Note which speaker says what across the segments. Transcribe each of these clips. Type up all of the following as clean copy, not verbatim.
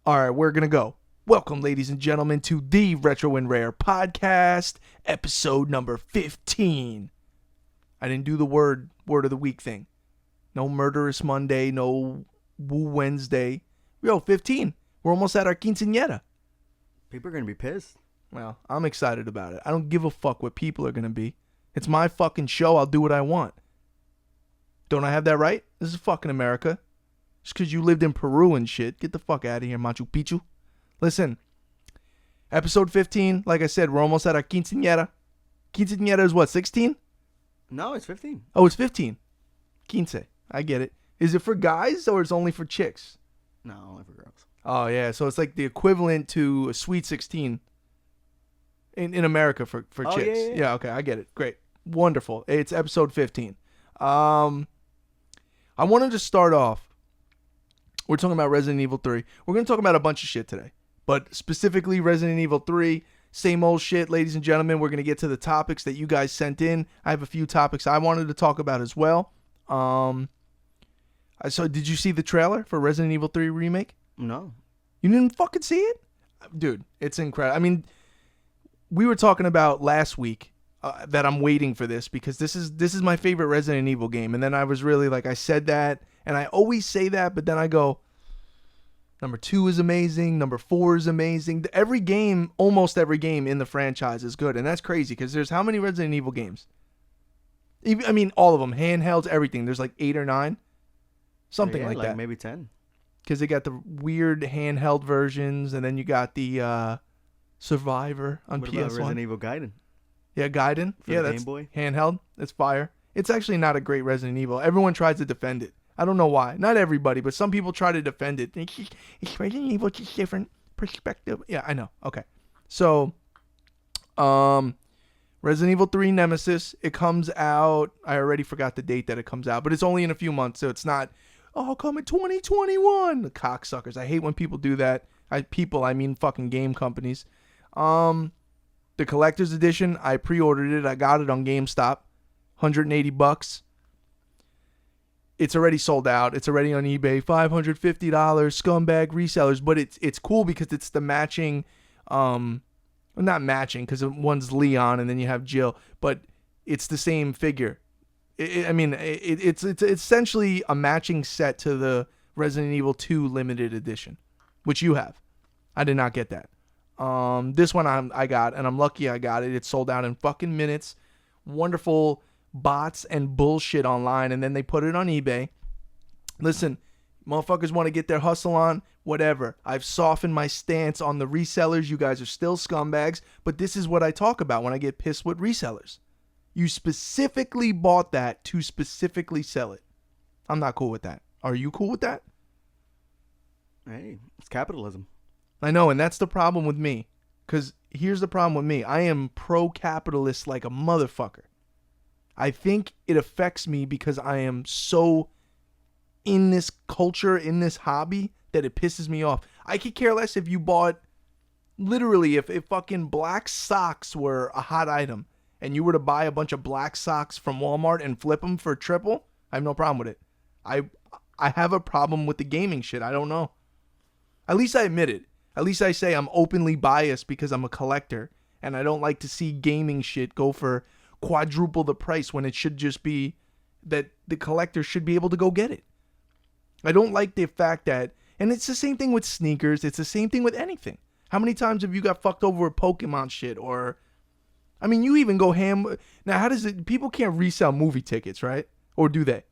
Speaker 1: All right, we're going to go. Welcome, ladies and gentlemen, to the Retro and Rare podcast, episode number 15. I didn't do the word of the week thing. No Murderous Monday, no Woo Wednesday. Yo, 15. We're almost at our quinceañera.
Speaker 2: People are going to be pissed.
Speaker 1: Well, I'm excited about it. I don't give a fuck what people are going to be. It's my fucking show. I'll do what I want. Don't I have that right? This is fucking America. Just because you lived in Peru and shit. Get the fuck out of here, Machu Picchu. Listen, episode 15, like I said, we're almost at our quinceañera. Quinceañera is what, 16?
Speaker 2: No, it's 15.
Speaker 1: Oh, it's 15. Quince. I get it. Is it for guys or is it only for chicks?
Speaker 2: No, only for girls.
Speaker 1: Oh, yeah. So it's like the equivalent to a Sweet 16 in America for chicks. Yeah, okay. I get it. Great. Wonderful. It's episode 15. I wanted to start off. We're talking about Resident Evil 3. We're going to talk about a bunch of shit today. But specifically Resident Evil 3, same old shit, ladies and gentlemen. We're going to get to the topics that you guys sent in. I have a few topics I wanted to talk about as well. So did you see the trailer for Resident Evil 3 Remake?
Speaker 2: No.
Speaker 1: You didn't fucking see it? Dude, it's incredible. I mean, we were talking about last week that I'm waiting for this because this is my favorite Resident Evil game. And then I was really like, I said that. And I always say that, but then I go, number 2 is amazing. Number 4 is amazing. Almost every game in the franchise is good. And that's crazy because there's how many Resident Evil games? I mean, all of them. Handhelds, everything. There's like 8 or 9. Something like that.
Speaker 2: Maybe 10.
Speaker 1: Because they got the weird handheld versions. And then you got the Survivor on
Speaker 2: what
Speaker 1: PS1.
Speaker 2: About Resident Evil Gaiden?
Speaker 1: Yeah, Gaiden.
Speaker 2: For
Speaker 1: that's
Speaker 2: Game Boy?
Speaker 1: Handheld. It's fire. It's actually not a great Resident Evil. Everyone tries to defend it. I don't know why. Not everybody, but some people try to defend it. It's Resident Evil, just different perspective. Yeah, I know. Okay. So, Resident Evil 3 Nemesis, it comes out. I already forgot the date that it comes out, but it's only in a few months, so it's not, come in 2021. The cocksuckers. I hate when people do that. I mean fucking game companies. The collector's edition, I pre-ordered it. I got it on GameStop. $180. It's already sold out. It's already on eBay. $550 scumbag resellers. But it's cool because it's the matching, not matching because one's Leon and then you have Jill, but it's the same figure. It's essentially a matching set to the Resident Evil 2 limited edition, which you have. I did not get that. This one I got, and I'm lucky I got it. It sold out in fucking minutes. Wonderful bots and bullshit online, and then they put it on eBay. Listen, motherfuckers want to get their hustle on, whatever. I've softened my stance on the resellers. You guys are still scumbags, but this is what I talk about when I get pissed with resellers. You specifically bought that to specifically sell it. I'm not cool with that. Are you cool with that?
Speaker 2: Hey, it's capitalism.
Speaker 1: I know, and that's the problem with me. Because here's the problem with me. I am pro-capitalist like a motherfucker. I think it affects me because I am so in this culture, in this hobby, that it pisses me off. I could care less if you bought, literally, if fucking black socks were a hot item and you were to buy a bunch of black socks from Walmart and flip them for triple, I have no problem with it. I have a problem with the gaming shit. I don't know. At least I admit it. At least I say I'm openly biased because I'm a collector and I don't like to see gaming shit go for quadruple the price when it should just be that the collector should be able to go get it. I don't like the fact that, and it's the same thing with sneakers, it's the same thing with anything. How many times have you got fucked over with Pokemon shit? Or, I mean, you even go ham. Now, how does it, people can't resell movie tickets, right? Or do they?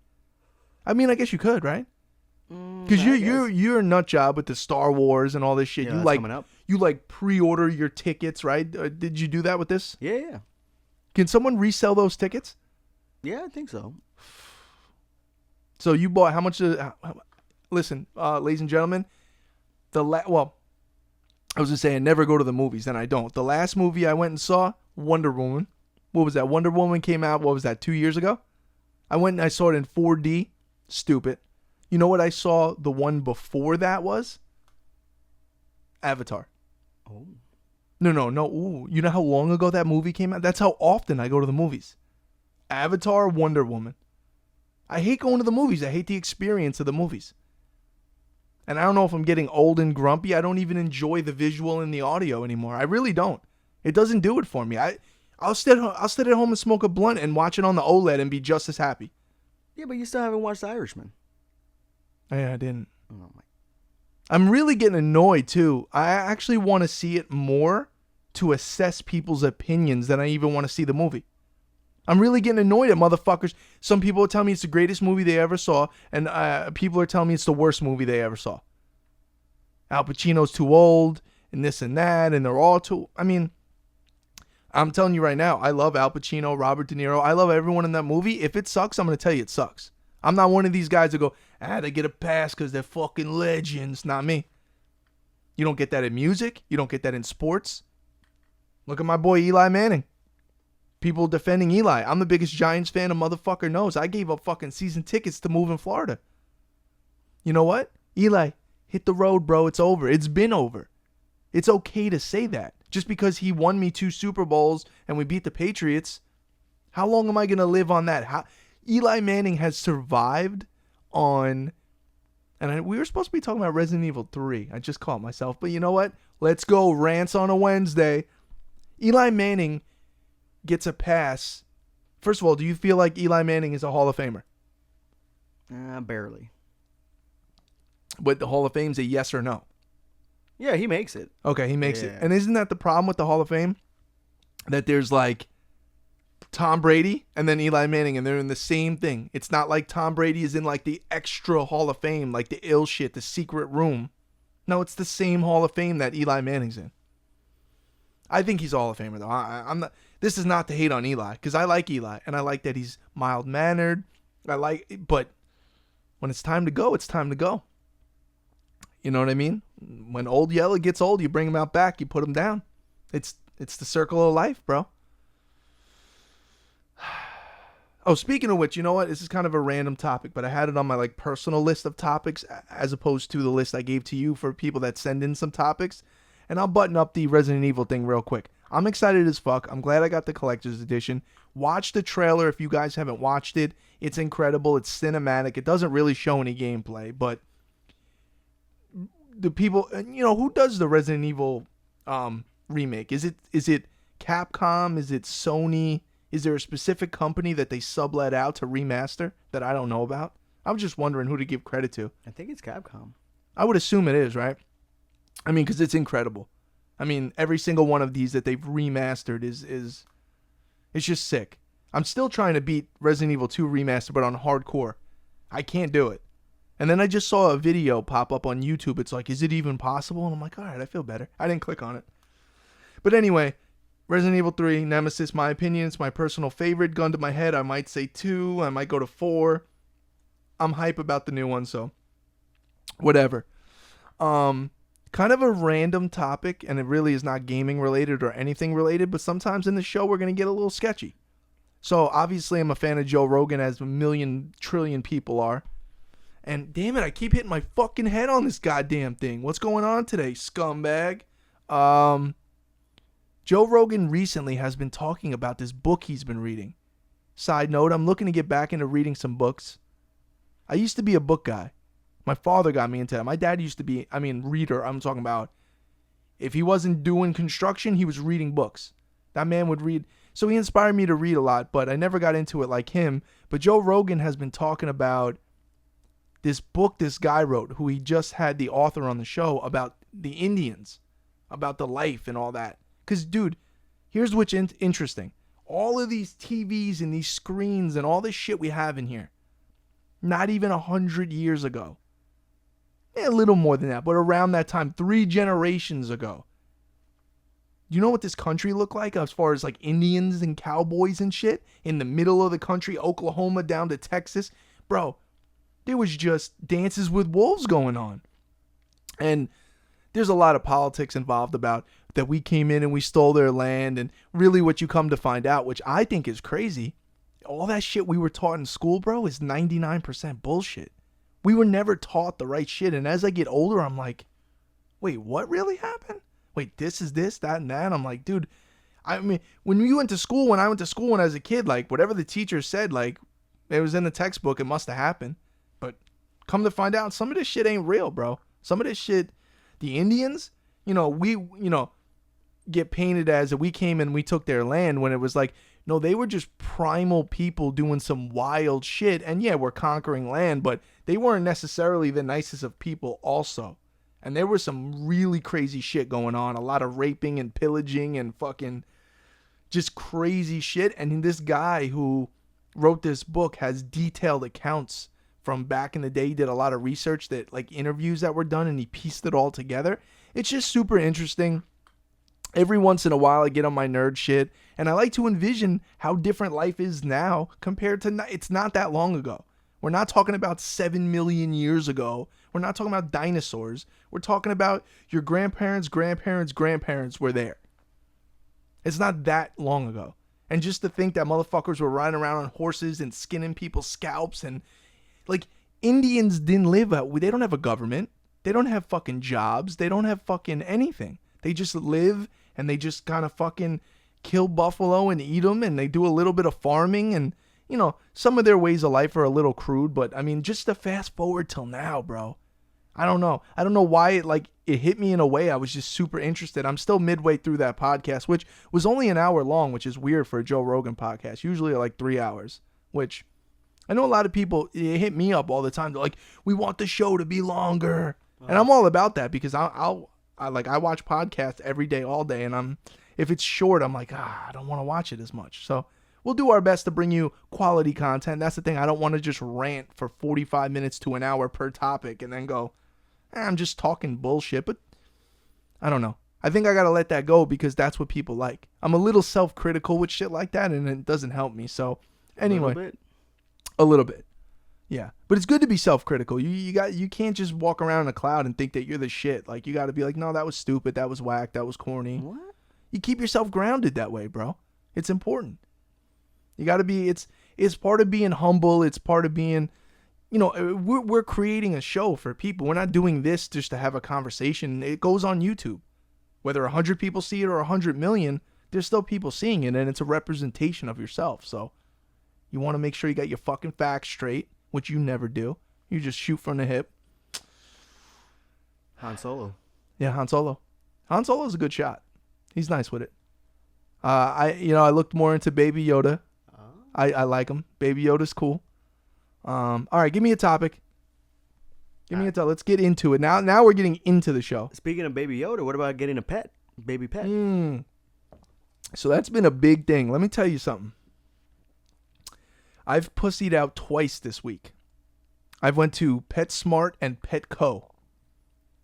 Speaker 1: I mean, I guess you could, right? Because you're a nut job with the Star Wars and all this shit.
Speaker 2: Yeah,
Speaker 1: you like pre-order your tickets, right? Did you do that with this?
Speaker 2: Yeah.
Speaker 1: Can someone resell those tickets?
Speaker 2: Yeah, I think so.
Speaker 1: So you bought how much? Listen, ladies and gentlemen, I was gonna say I never go to the movies, and I don't. The last movie I went and saw, Wonder Woman. What was that? Wonder Woman came out. What was that? 2 years ago. I went and I saw it in 4D. Stupid. You know what I saw the one before that was? Avatar.
Speaker 2: Oh.
Speaker 1: No. Ooh, you know how long ago that movie came out? That's how often I go to the movies. Avatar, Wonder Woman. I hate going to the movies. I hate the experience of the movies. And I don't know if I'm getting old and grumpy. I don't even enjoy the visual and the audio anymore. I really don't. It doesn't do it for me. I'll sit at home and smoke a blunt and watch it on the OLED and be just as happy.
Speaker 2: Yeah, but you still haven't watched The Irishman.
Speaker 1: Yeah, I didn't.
Speaker 2: Oh my.
Speaker 1: I'm really getting annoyed too. I actually want to see it more to assess people's opinions than I even want to see the movie. I'm really getting annoyed at motherfuckers. Some people are telling me it's the greatest movie they ever saw, and people are telling me it's the worst movie they ever saw. Al Pacino's too old, and this and that, and they're all too... I mean, I'm telling you right now, I love Al Pacino, Robert De Niro. I love everyone in that movie. If it sucks, I'm going to tell you it sucks. I'm not one of these guys that go, they get a pass because they're fucking legends. Not me. You don't get that in music. You don't get that in sports. Look at my boy Eli Manning. People defending Eli. I'm the biggest Giants fan a motherfucker knows. I gave up fucking season tickets to move in Florida. You know what? Eli, hit the road, bro. It's over. It's been over. It's okay to say that. Just because he won me 2 Super Bowls and we beat the Patriots, how long am I going to live on that? Eli Manning has survived on... And we were supposed to be talking about Resident Evil 3. I just caught myself. But you know what? Let's go. Rants on a Wednesday. Eli Manning gets a pass. First of all, do you feel like Eli Manning is a Hall of Famer?
Speaker 2: Barely.
Speaker 1: But the Hall of Fame's a yes or no?
Speaker 2: Yeah, he makes it.
Speaker 1: Okay, he makes it. And isn't that the problem with the Hall of Fame? That there's like Tom Brady and then Eli Manning, and they're in the same thing. It's not like Tom Brady is in like the extra Hall of Fame, like the ill shit, the secret room. No, it's the same Hall of Fame that Eli Manning's in. I think he's a Hall of Famer though. I'm not. This is not to hate on Eli, because I like Eli and I like that he's mild mannered. But when it's time to go, it's time to go. You know what I mean? When Old Yeller gets old, you bring him out back, you put him down. It's the circle of life, bro. Oh, speaking of which, you know what? This is kind of a random topic, but I had it on my like personal list of topics as opposed to the list I gave to you for people that send in some topics. And I'll button up the Resident Evil thing real quick. I'm excited as fuck. I'm glad I got the collector's edition. Watch the trailer if you guys haven't watched it. It's incredible. It's cinematic. It doesn't really show any gameplay, but the people, you know, who does the Resident Evil remake? Is it Capcom? Is it Sony? Is there a specific company that they sublet out to remaster that I don't know about? I'm just wondering who to give credit to.
Speaker 2: I think it's Capcom.
Speaker 1: I would assume it is, right? I mean, because it's incredible. I mean, every single one of these that they've remastered is it's just sick. I'm still trying to beat Resident Evil 2 remaster, but on hardcore. I can't do it. And then I just saw a video pop up on YouTube. It's like, is it even possible? And I'm like, all right, I feel better. I didn't click on it. But anyway, Resident Evil 3, Nemesis, my opinion, it's my personal favorite. Gun to my head, I might say 2. I might go to 4. I'm hype about the new one, so whatever. Kind of a random topic, and it really is not gaming related or anything related, but sometimes in the show we're going to get a little sketchy. So obviously I'm a fan of Joe Rogan, as a million trillion people are. And damn it, I keep hitting my fucking head on this goddamn thing. What's going on today, scumbag? Joe Rogan recently has been talking about this book he's been reading. Side note, I'm looking to get back into reading some books. I used to be a book guy. My father got me into that. My dad used to be, reader. I'm talking about, if he wasn't doing construction, he was reading books. That man would read. So he inspired me to read a lot, but I never got into it like him. But Joe Rogan has been talking about this book this guy wrote, who he just had the author on the show, about the Indians, about the life and all that. Because, dude, here's what's interesting. All of these TVs and these screens and all this shit we have in here, not even 100 years ago. A little more than that, but around that time, 3 generations ago. You know what this country looked like as far as like Indians and cowboys and shit? In the middle of the country, Oklahoma down to Texas. Bro, there was just dances with wolves going on. And there's a lot of politics involved about that we came in and we stole their land. And really what you come to find out, which I think is crazy, all that shit we were taught in school, bro, is 99% bullshit. We were never taught the right shit. And as I get older, I'm like, wait, what really happened? Wait, this is this, that, and that. I'm like, dude, I mean, when I went to school when I was a kid, like, whatever the teacher said, like, it was in the textbook, it must have happened. But come to find out, some of this shit ain't real, bro. Some of this shit, the Indians, we get painted as we came and we took their land, when it was like, no, they were just primal people doing some wild shit. And yeah, we're conquering land, but they weren't necessarily the nicest of people also. And there was some really crazy shit going on. A lot of raping and pillaging and fucking just crazy shit. And this guy who wrote this book has detailed accounts from back in the day. He did a lot of research, that like interviews that were done, and he pieced it all together. It's just super interesting. Every once in a while I get on my nerd shit, and I like to envision how different life is now compared to, it's not that long ago. We're not talking about 7 million years ago. We're not talking about dinosaurs. We're talking about your grandparents' were there. It's not that long ago. And just to think that motherfuckers were riding around on horses and skinning people's scalps, and like, Indians didn't live out. They don't have a government. They don't have fucking jobs. They don't have fucking anything. They just live, and they just kind of fucking kill buffalo and eat them, and they do a little bit of farming, and some of their ways of life are a little crude, but I mean, just to fast forward till now, bro. I don't know why it hit me in a way. I was just super interested. I'm still midway through that podcast, which was only an hour long, which is weird for a Joe Rogan podcast. Usually like 3 hours, which I know a lot of people, it hit me up all the time. They're like, we want the show to be longer. And I'm all about that, because I watch podcasts every day, all day. And if it's short, I'm like, I don't want to watch it as much. So we'll do our best to bring you quality content. That's the thing. I don't want to just rant for 45 minutes to an hour per topic and then go, I'm just talking bullshit. But I don't know. I think I got to let that go, because that's what people like. I'm a little self-critical with shit like that, and it doesn't help me. So anyway, a little bit. Yeah. But it's good to be self-critical. You can't just walk around in a cloud and think that you're the shit. Like, you got to be like, no, that was stupid. That was whack. That was corny.
Speaker 2: What?
Speaker 1: You keep yourself grounded that way, bro. It's important. You got to be, it's part of being humble. It's part of being, we're creating a show for people. We're not doing this just to have a conversation. It goes on YouTube. Whether 100 people see it or 100 million, there's still people seeing it, and it's a representation of yourself. So you want to make sure you got your fucking facts straight, which you never do. You just shoot from the hip.
Speaker 2: Han Solo.
Speaker 1: Yeah, Han Solo. Han Solo's a good shot. He's nice with it. I looked more into Baby Yoda. I like him. Baby Yoda's cool. All right, give me a topic. Give me a topic. Let's get into it. Now we're getting into the show.
Speaker 2: Speaking of Baby Yoda, what about getting a pet? Baby pet.
Speaker 1: So that's been a big thing. Let me tell you something. I've pussied out twice this week. I've went to PetSmart and Petco.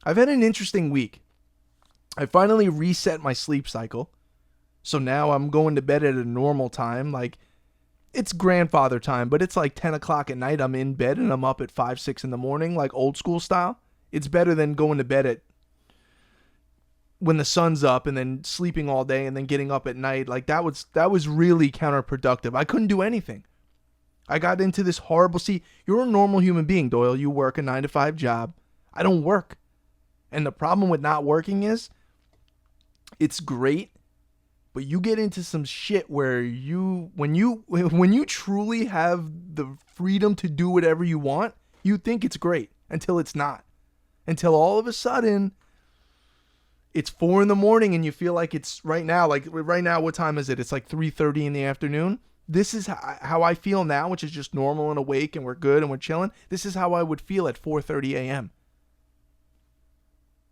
Speaker 1: I've had an interesting week. I finally reset my sleep cycle. So now I'm going to bed at a normal time. Like, it's grandfather time, but it's like 10 o'clock at night. I'm in bed and I'm up at 5, 6 in the morning, like old school style. It's better than going to bed at when the sun's up and then sleeping all day and then getting up at night. Like, that was really counterproductive. I couldn't do anything. I got into this horrible... See, you're a normal human being, Doyle. You work a 9-to-5 job. I don't work. And the problem with not working is, it's great, but you get into some shit where when you truly have the freedom to do whatever you want, you think it's great until it's not. Until all of a sudden, it's 4 a.m. and you feel like it's right now. Like right now, what time is it? It's like 3:30 in the afternoon. This is how I feel now, which is just normal and awake and we're good and we're chilling. This is how I would feel at 4:30 a.m.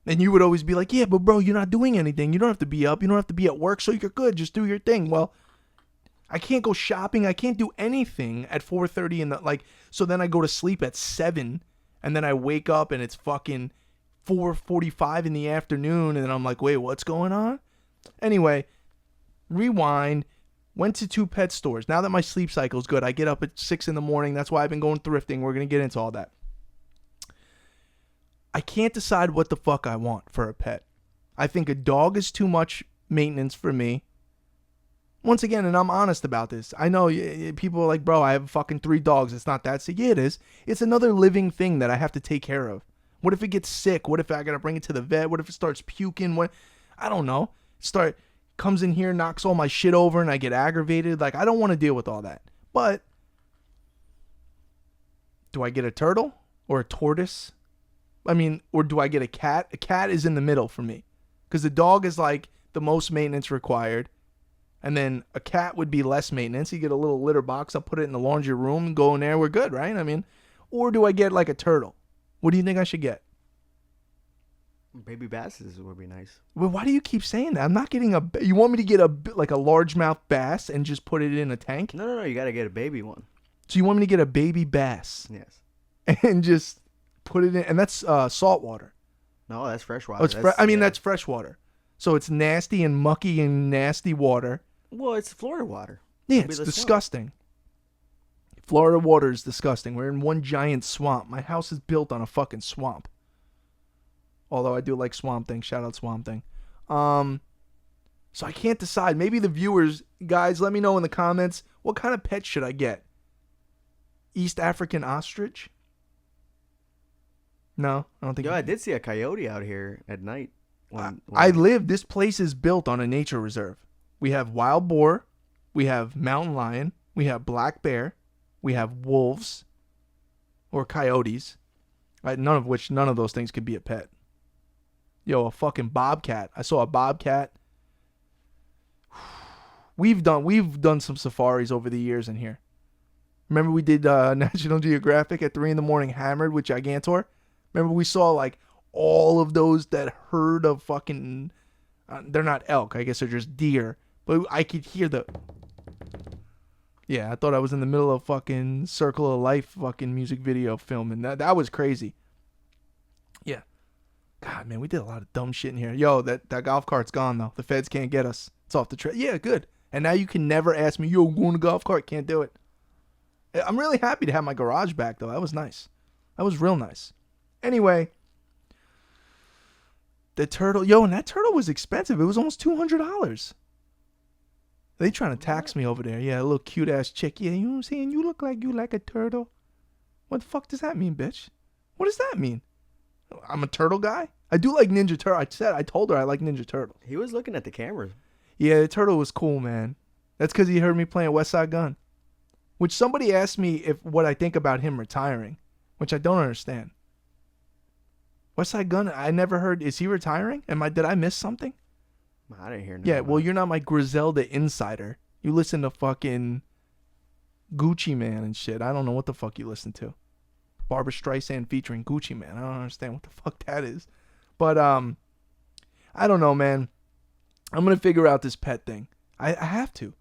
Speaker 1: And you would always be like, yeah, but bro, you're not doing anything. You don't have to be up. You don't have to be at work, so you're good. Just do your thing. Well, I can't go shopping. I can't do anything at 4:30 in the, so then I go to sleep at 7, and then I wake up and it's fucking 4:45 in the afternoon, and then I'm like, wait, what's going on? Anyway, rewind. Went to 2 pet stores. Now that my sleep cycle is good, I get up at 6 in the morning. That's why I've been going thrifting. We're going to get into all that. I can't decide what the fuck I want for a pet. I think a dog is too much maintenance for me. Once again, and I'm honest about this. I know people are like, bro, I have fucking 3 dogs. It's not that sick. Yeah, it is. It's another living thing that I have to take care of. What if it gets sick? What if I got to bring it to the vet? What if it starts puking? What? I don't know. Comes in here, knocks all my shit over, and I get aggravated. Like, I don't want to deal with all that. But do I get a turtle or a tortoise? I mean, or do I get a cat? A cat is in the middle for me. Because the dog is like the most maintenance required. And then a cat would be less maintenance. You get a little litter box. I'll put it in the laundry room and go in there. We're good, right? I mean, or do I get like a turtle? What do you think I should get?
Speaker 2: Baby basses would be nice.
Speaker 1: Well, why do you keep saying that? I'm not getting a... You want me to get like a largemouth bass and just put it in a tank?
Speaker 2: No. You got to get a baby one.
Speaker 1: So you want me to get a baby bass
Speaker 2: Yes.
Speaker 1: and just put it in... And that's salt water.
Speaker 2: No, that's fresh water.
Speaker 1: Oh, that's fresh water. So it's nasty and mucky and nasty water.
Speaker 2: Well, it's Florida water.
Speaker 1: Yeah, it's disgusting. Florida water is disgusting. We're in one giant swamp. My house is built on a fucking swamp. Although I do like Swamp Thing. Shout out Swamp Thing. So I can't decide. Maybe the viewers, guys, let me know in the comments. What kind of pet should I get? East African ostrich? No, I don't think.
Speaker 2: Yo, I did see a coyote out here at night.
Speaker 1: This place is built on a nature reserve. We have wild boar. We have mountain lion. We have black bear. We have wolves. Or coyotes. None of those things could be a pet. Yo, a fucking bobcat. I saw a bobcat. We've done some safaris over the years in here. Remember we did National Geographic at 3 a.m. hammered with Gigantor? Remember we saw like all of those, that herd of fucking... they're not elk. I guess they're just deer. But I could hear the... Yeah, I thought I was in the middle of fucking Circle of Life fucking music video filming. That was crazy. Yeah. God, man, we did a lot of dumb shit in here. Yo, that golf cart's gone, though. The feds can't get us. It's off the trail. Yeah, good. And now you can never ask me, yo, going to golf cart? Can't do it. I'm really happy to have my garage back, though. That was nice. That was real nice. Anyway, the turtle. Yo, and that turtle was expensive. It was almost $200. They trying to tax me over there. Yeah, a little cute-ass chick. Yeah, you know what I'm saying? You look like you like a turtle. What the fuck does that mean, bitch? What does that mean? I'm a turtle guy? I do like Ninja Turtle. I told her I like Ninja Turtle.
Speaker 2: He was looking at the camera.
Speaker 1: Yeah, the turtle was cool, man. That's because he heard me playing West Side Gun. Which somebody asked me what I think about him retiring. Which I don't understand. West Side Gun, I never heard. Is he retiring? Did I miss something?
Speaker 2: I didn't hear nothing.
Speaker 1: Yeah, well, you're not my Griselda insider. You listen to fucking Gucci Man and shit. I don't know what the fuck you listen to. Barbra Streisand featuring Gucci Man. I don't understand what the fuck that is. But, I don't know, man. I'm going to figure out this pet thing. I have to.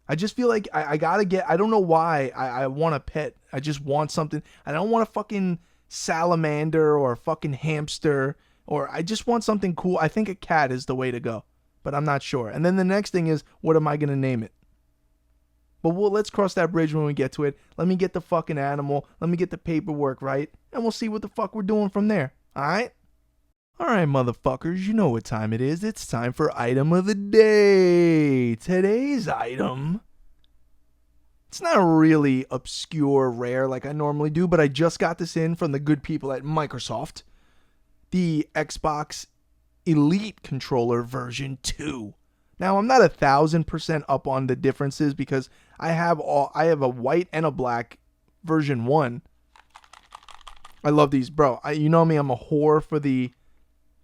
Speaker 1: I just feel like I got to get... I don't know why I want a pet. I just want something. I don't want a fucking salamander or a fucking hamster... Or I just want something cool. I think a cat is the way to go. But I'm not sure. And then the next thing is, what am I going to name it? But let's cross that bridge when we get to it. Let me get the fucking animal. Let me get the paperwork right. And we'll see what the fuck we're doing from there. Alright? Alright, motherfuckers. You know what time it is. It's time for item of the day. Today's item. It's not really obscure, rare like I normally do. But I just got this in from the good people at Microsoft. The Xbox Elite controller version 2. Now, I'm not 1,000% up on the differences because I have a white and a black version 1. I love these, bro. You know me, I'm a whore for the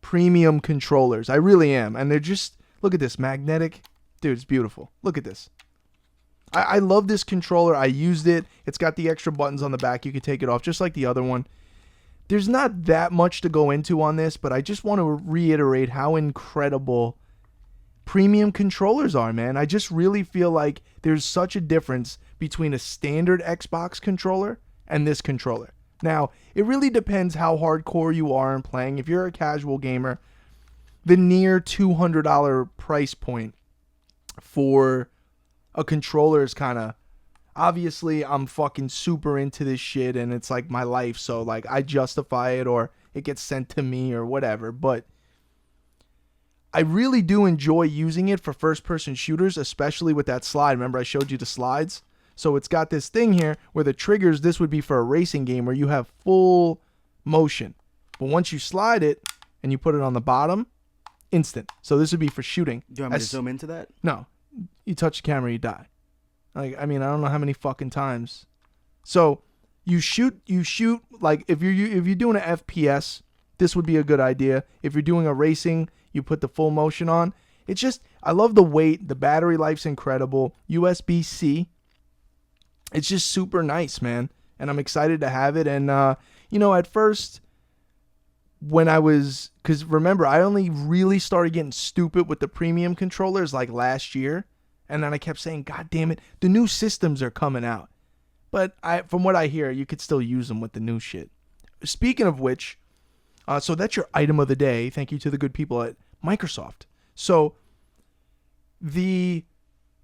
Speaker 1: premium controllers. I really am. And they're just, look at this, magnetic. Dude, it's beautiful. Look at this. I love this controller. I used it. It's got the extra buttons on the back. You can take it off just like the other one. There's not that much to go into on this, but I just want to reiterate how incredible premium controllers are, man. I just really feel like there's such a difference between a standard Xbox controller and this controller. Now, it really depends how hardcore you are in playing. If you're a casual gamer, the near $200 price point for a controller is kind of... Obviously, I'm fucking super into this shit and it's like my life, so like I justify it or it gets sent to me or whatever, but I really do enjoy using it for first-person shooters, especially with that slide. Remember I showed you the slides? So it's got this thing here where the triggers, this would be for a racing game where you have full motion. But once you slide it and you put it on the bottom, instant. So this would be for shooting.
Speaker 2: Do you want me to zoom into that?
Speaker 1: No. You touch the camera, you die. Like, I mean, I don't know how many fucking times. So, You shoot like if you're doing an FPS, this would be a good idea. If you're doing a racing, you put the full motion on. It's just I love the weight, the battery life's incredible. USB-C. It's just super nice, man. And I'm excited to have it. And at first when because remember, I only really started getting stupid with the premium controllers like last year. And then I kept saying, God damn it, the new systems are coming out. But from what I hear, you could still use them with the new shit. Speaking of which, so that's your item of the day. Thank you to the good people at Microsoft. So the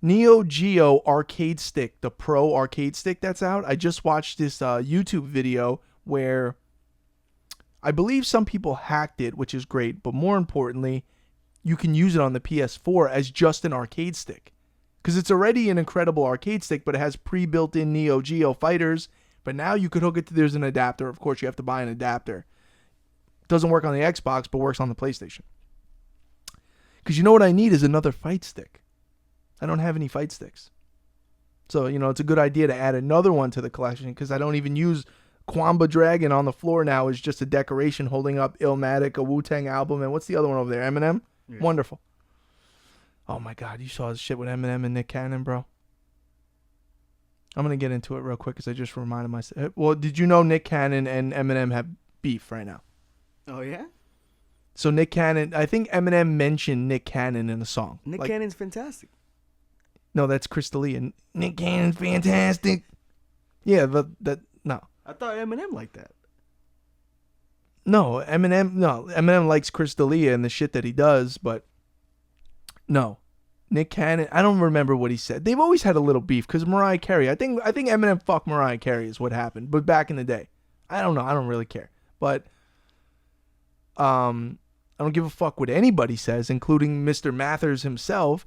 Speaker 1: Neo Geo arcade stick, the Pro arcade stick that's out, I just watched this YouTube video where I believe some people hacked it, which is great. But more importantly, you can use it on the PS4 as just an arcade stick. Because it's already an incredible arcade stick, but it has pre-built-in Neo Geo fighters. But now you could hook it to, there's an adapter. Of course, you have to buy an adapter. Doesn't work on the Xbox, but works on the PlayStation. Because you know what I need is another fight stick. I don't have any fight sticks. So, it's a good idea to add another one to the collection because I don't even use Kwamba Dragon on the floor now is just a decoration holding up Illmatic, a Wu-Tang album, and what's the other one over there? Eminem? Yeah. Wonderful. Oh my God, you saw this shit with Eminem and Nick Cannon, bro. I'm going to get into it real quick because I just reminded myself. Well, did you know Nick Cannon and Eminem have beef right now?
Speaker 2: Oh, yeah?
Speaker 1: So Nick Cannon, I think Eminem mentioned Nick Cannon in a song.
Speaker 2: Nick Cannon's fantastic.
Speaker 1: No, that's Chris D'Elia. Nick Cannon's fantastic. Yeah, no.
Speaker 2: I thought Eminem liked that.
Speaker 1: No, Eminem likes Chris D'Elia and the shit that he does, but no. Nick Cannon, I don't remember what he said. They've always had a little beef because Mariah Carey. I think Eminem fucked Mariah Carey is what happened, but back in the day. I don't know. I don't really care. But I don't give a fuck what anybody says, including Mr. Mathers himself.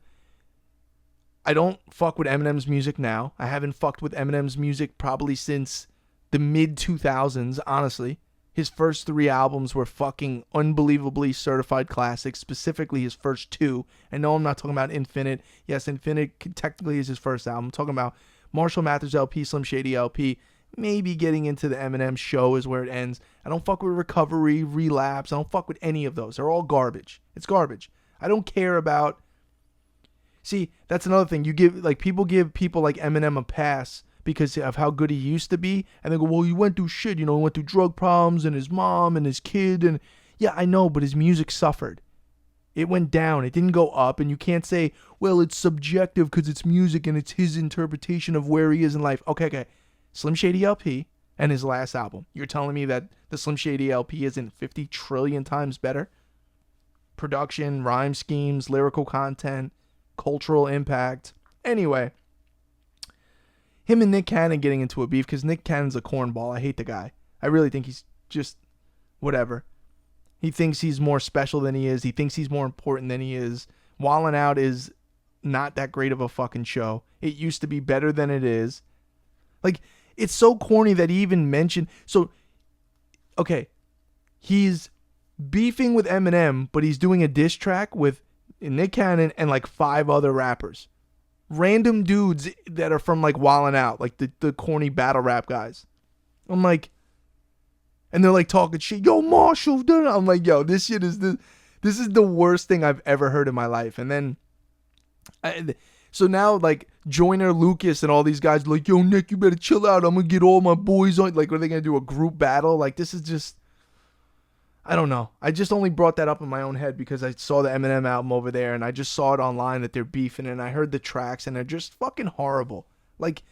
Speaker 1: I don't fuck with Eminem's music now. I haven't fucked with Eminem's music probably since the mid-2000s, honestly. His first 3 albums were fucking unbelievably certified classics, specifically his first 2. And no, I'm not talking about Infinite. Yes, Infinite technically is his first album. I'm talking about Marshall Mathers LP, Slim Shady LP. Maybe getting into the Eminem Show is where it ends. I don't fuck with Recovery, Relapse. I don't fuck with any of those. They're all garbage. It's garbage. I don't care about... See, that's another thing. People give people like Eminem a pass because of how good he used to be, and they go, well, he went through shit, he went through drug problems and his mom and his kid, and yeah, I know, but his music suffered. It went down, it didn't go up, and you can't say, well, it's subjective because it's music and it's his interpretation of where he is in life. Okay, Slim Shady LP and his last album. You're telling me that the Slim Shady LP isn't 50 trillion times better? Production, rhyme schemes, lyrical content, cultural impact. Anyway, him and Nick Cannon getting into a beef because Nick Cannon's a cornball. I hate the guy. I really think he's just whatever. He thinks he's more special than he is. He thinks he's more important than he is. Wildin' Out is not that great of a fucking show. It used to be better than it is. Like, it's so corny that he even mentioned... So, okay, he's beefing with Eminem, but he's doing a diss track with Nick Cannon and like 5 other rappers. Random dudes that are from like Wildin' Out, like the corny battle rap guys. I'm like, and they're like talking shit. Yo, Marshall, I'm like, yo, this shit is this is the worst thing I've ever heard in my life. And then, so now like Joyner Lucas and all these guys are like, yo, Nick, you better chill out. I'm gonna get all my boys on. Like, are they gonna do a group battle? Like, this is just, I don't know. I just only brought that up in my own head because I saw the Eminem album over there and I just saw it online that they're beefing and I heard the tracks and they're just fucking horrible. Like,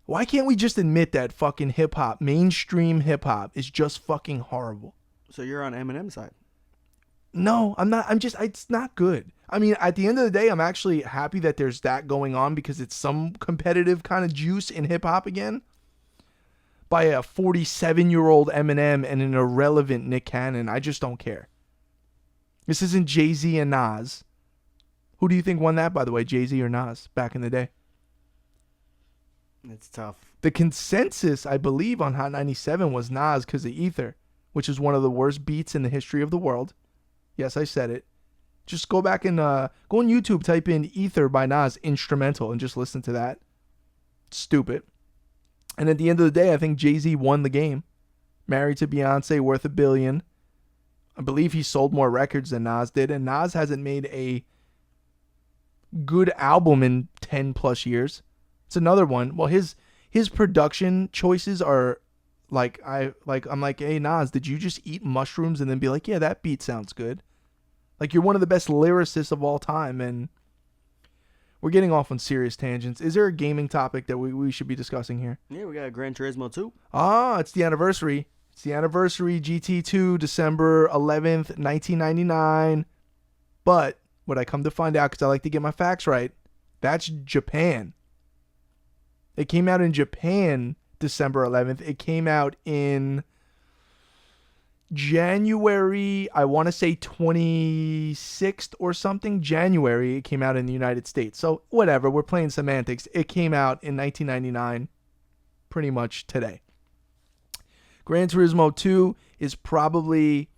Speaker 1: why can't we just admit that fucking hip-hop, mainstream hip-hop is just fucking horrible?
Speaker 2: So you're on Eminem's side?
Speaker 1: No, I'm not. It's not good. I mean, at the end of the day, I'm actually happy that there's that going on because it's some competitive kind of juice in hip-hop again. By a 47-year-old Eminem and an irrelevant Nick Cannon. I just don't care. This isn't Jay-Z and Nas. Who do you think won that, by the way, Jay-Z or Nas, back in the day?
Speaker 2: It's tough.
Speaker 1: The consensus, I believe, on Hot 97 was Nas because of Ether, which is one of the worst beats in the history of the world. Yes, I said it. Just go back and go on YouTube, type in Ether by Nas, instrumental, and just listen to that. Stupid. And at the end of the day, I think Jay-Z won the game. Married to Beyonce, worth $1 billion. I believe he sold more records than Nas did, and Nas hasn't made a good album in 10 plus years. It's another one. Well, his production choices are I'm like, hey Nas, did you just eat mushrooms and then be like, yeah, that beat sounds good? Like, you're one of the best lyricists of all time, and we're getting off on serious tangents. Is there a gaming topic that we should be discussing here?
Speaker 2: Yeah, we got Gran Turismo 2.
Speaker 1: It's the anniversary. It's the anniversary. GT2, December 11th, 1999. But what I come to find out, because I like to get my facts right, that's Japan. It came out in Japan December 11th. It came out in January, I want to say 26th or something. January, it came out in the United States. So whatever, we're playing semantics. It came out in 1999, pretty much today. Gran Turismo 2 is probably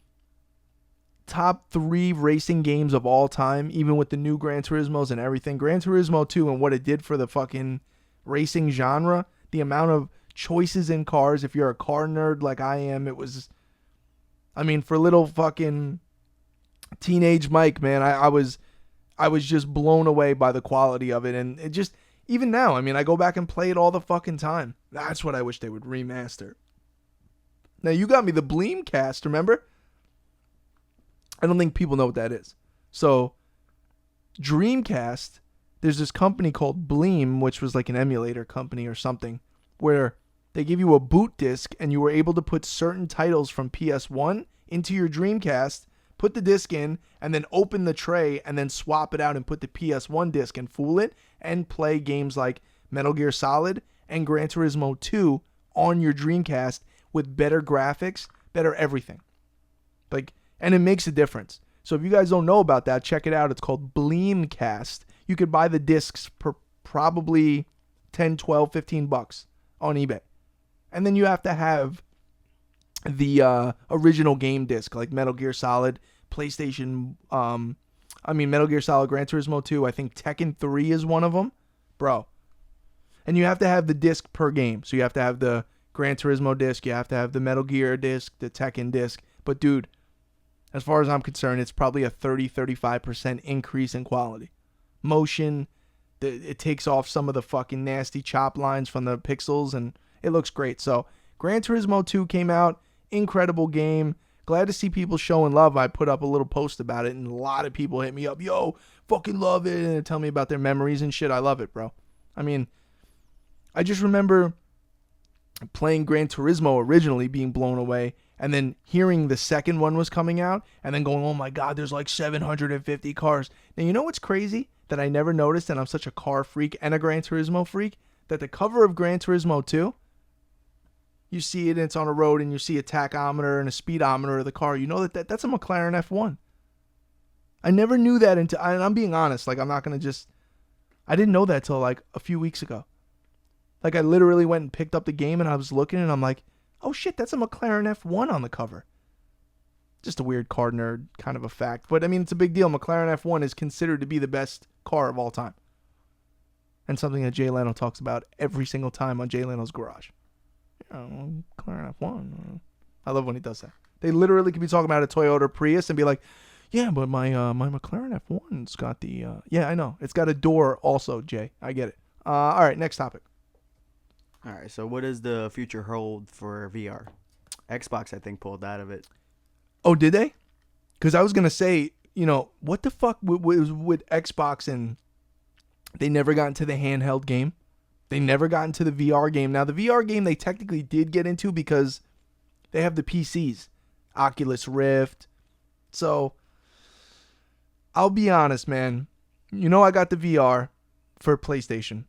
Speaker 1: top 3 racing games of all time, even with the new Gran Turismos and everything. Gran Turismo 2 and what it did for the fucking racing genre, the amount of choices in cars, if you're a car nerd like I am, it was... I mean, for little fucking teenage Mike, man, I was just blown away by the quality of it. And it just, even now, I mean, I go back and play it all the fucking time. That's what I wish they would remaster. Now, you got me the Bleemcast, remember? I don't think people know what that is. So, Dreamcast, there's this company called Bleem, which was like an emulator company or something, where they give you a boot disc and you were able to put certain titles from PS1 into your Dreamcast, put the disc in, and then open the tray and then swap it out and put the PS1 disc and fool it and play games like Metal Gear Solid and Gran Turismo 2 on your Dreamcast with better graphics, better everything. And it makes a difference. So if you guys don't know about that, check it out. It's called Bleemcast. You could buy the discs for probably 10, 12, 15 bucks on eBay. And then you have to have the original game disc, like Metal Gear Solid, PlayStation, Metal Gear Solid, Gran Turismo 2, I think Tekken 3 is one of them. Bro. And you have to have the disc per game. So you have to have the Gran Turismo disc, you have to have the Metal Gear disc, the Tekken disc. But dude, as far as I'm concerned, it's probably a 30-35% increase in quality. Motion, it takes off some of the fucking nasty chop lines from the pixels, and it looks great. So, Gran Turismo 2 came out. Incredible game. Glad to see people showing love. I put up a little post about it, and a lot of people hit me up. Yo, fucking love it. And tell me about their memories and shit. I love it, bro. I mean, I just remember playing Gran Turismo originally, being blown away, and then hearing the second one was coming out, and then going, oh my God, there's like 750 cars. Now, you know what's crazy that I never noticed, and I'm such a car freak and a Gran Turismo freak, that the cover of Gran Turismo 2, you see it and it's on a road and you see a tachometer and a speedometer of the car. You know that's a McLaren F1. I never knew that and I'm being honest. Like, I'm not going to just... I didn't know that till like a few weeks ago. Like, I literally went and picked up the game and I was looking and I'm like, oh shit, that's a McLaren F1 on the cover. Just a weird car nerd kind of a fact. But I mean, it's a big deal. McLaren F1 is considered to be the best car of all time. And something that Jay Leno talks about every single time on Jay Leno's Garage. McLaren F1. I love when he does that. They literally could be talking about a Toyota Prius and be like, yeah, but my McLaren F1's got the... Yeah, I know. It's got a door also, Jay. I get it. All right, next topic.
Speaker 2: All right, so what does the future hold for VR? Xbox, I think, pulled out of it.
Speaker 1: Oh, did they? Because I was going to say, what the fuck was with Xbox and they never got into the handheld game? They never got into the VR game. Now, the VR game they technically did get into because they have the PCs. Oculus Rift. So, I'll be honest, man. I got the VR for PlayStation.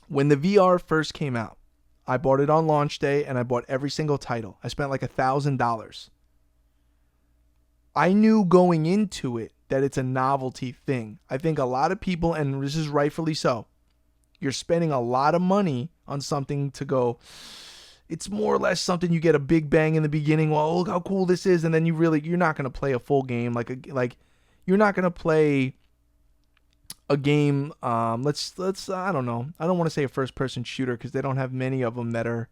Speaker 1: When the VR first came out, I bought it on launch day and I bought every single title. I spent like $1,000. I knew going into it that it's a novelty thing. I think a lot of people, and this is rightfully so, you're spending a lot of money on something to go, it's more or less something you get a big bang in the beginning. Well, look how cool this is. And then you're not going to play a full game. Like you're not going to play a game. Let's I don't know. I don't want to say a first person shooter because they don't have many of them that are.